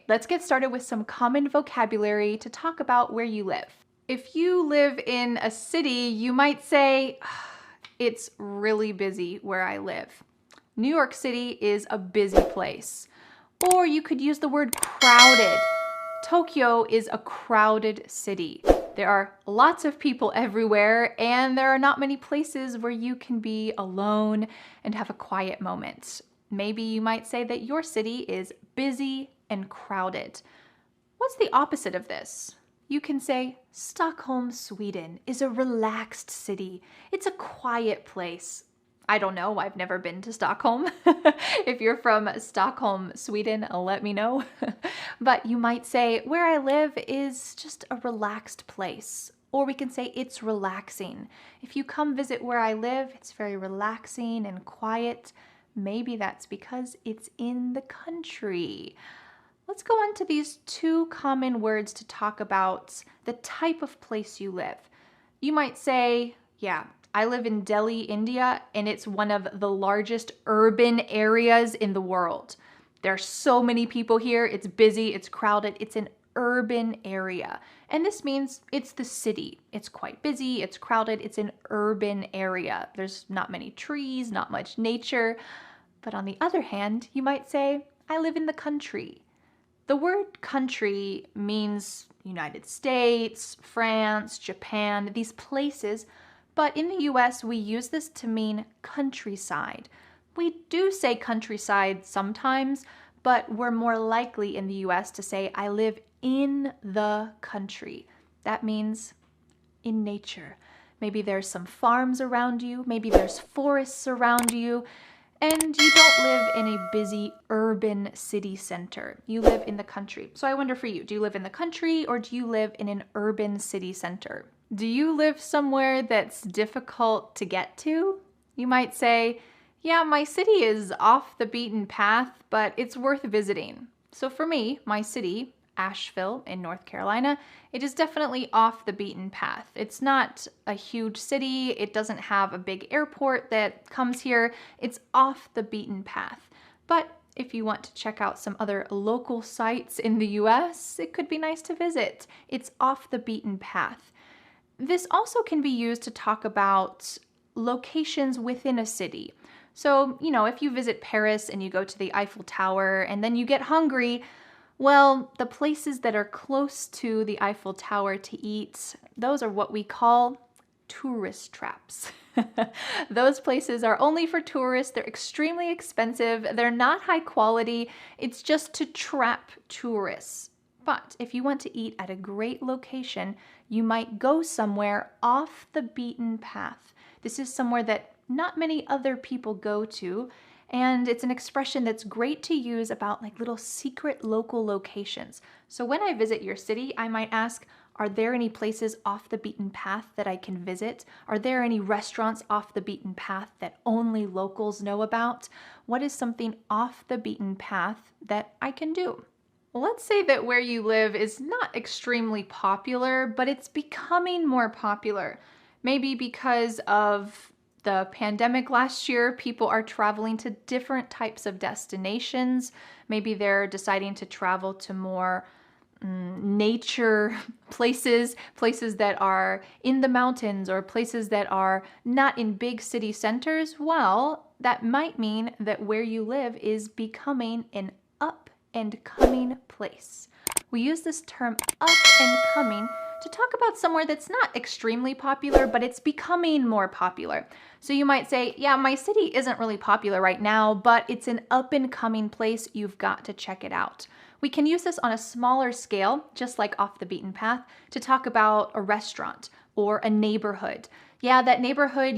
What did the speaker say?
Okay, let's get started with some common vocabulary to talk about where you live. If you live in a city, you might say, it's really busy where I live. New York City is a busy place. Or you could use the word crowded. Tokyo is a crowded city. There are lots of people everywhere, and there are not many places where you can be alone and have a quiet moment. Maybe you might say that your city is busy and crowded. What's the opposite of this? You can say, Stockholm, Sweden is a relaxed city. It's a quiet place. I don't know, I've never been to Stockholm. If you're from Stockholm, Sweden, let me know. But you might say, where I live is just a relaxed place. Or we can say it's relaxing. If you come visit where I live, it's very relaxing and quiet. Maybe that's because it's in the country. Let's go on to these two common words to talk about the type of place you live. You might say, yeah, I live in Delhi, India, and it's one of the largest urban areas in the world. There are so many people here. It's busy, it's crowded, it's an urban area. And this means it's the city. It's quite busy, it's crowded, it's an urban area. There's not many trees, not much nature. But on the other hand, you might say, I live in the country. The word country means United States, France, Japan, these places. But in the US, we use this to mean countryside. We do say countryside sometimes, but we're more likely in the US to say, I live in the country. That means in nature. Maybe there's some farms around you, maybe there's forests around you, and you don't live in a busy urban city center. You live in the country. So I wonder for you, do you live in the country or do you live in an urban city center? Do you live somewhere that's difficult to get to? You might say, yeah, my city is off the beaten path, but it's worth visiting. So for me, my city, Asheville in North Carolina, it is definitely off the beaten path. It's not a huge city. It doesn't have a big airport that comes here. It's off the beaten path. But if you want to check out some other local sites in the US, it could be nice to visit. It's off the beaten path. This also can be used to talk about locations within a city. So, if you visit Paris and you go to the Eiffel Tower and then you get hungry, well, the places that are close to the Eiffel Tower to eat, those are what we call tourist traps. Those places are only for tourists. They're extremely expensive. They're not high quality. It's just to trap tourists. But if you want to eat at a great location, you might go somewhere off the beaten path. This is somewhere that not many other people go to, and it's an expression that's great to use about like little secret local locations. So when I visit your city, I might ask, are there any places off the beaten path that I can visit? Are there any restaurants off the beaten path that only locals know about? What is something off the beaten path that I can do? Let's say that where you live is not extremely popular, but it's becoming more popular. Maybe because of the pandemic last year, people are traveling to different types of destinations. Maybe they're deciding to travel to more nature places that are in the mountains or places that are not in big city centers. Well, that might mean that where you live is becoming an up and coming place. We use this term up and coming to talk about somewhere that's not extremely popular, but it's becoming more popular. So you might say, yeah, my city isn't really popular right now, but it's an up and coming place. You've got to check it out. We can use this on a smaller scale, just like off the beaten path, to talk about a restaurant or a neighborhood. Yeah, that neighborhood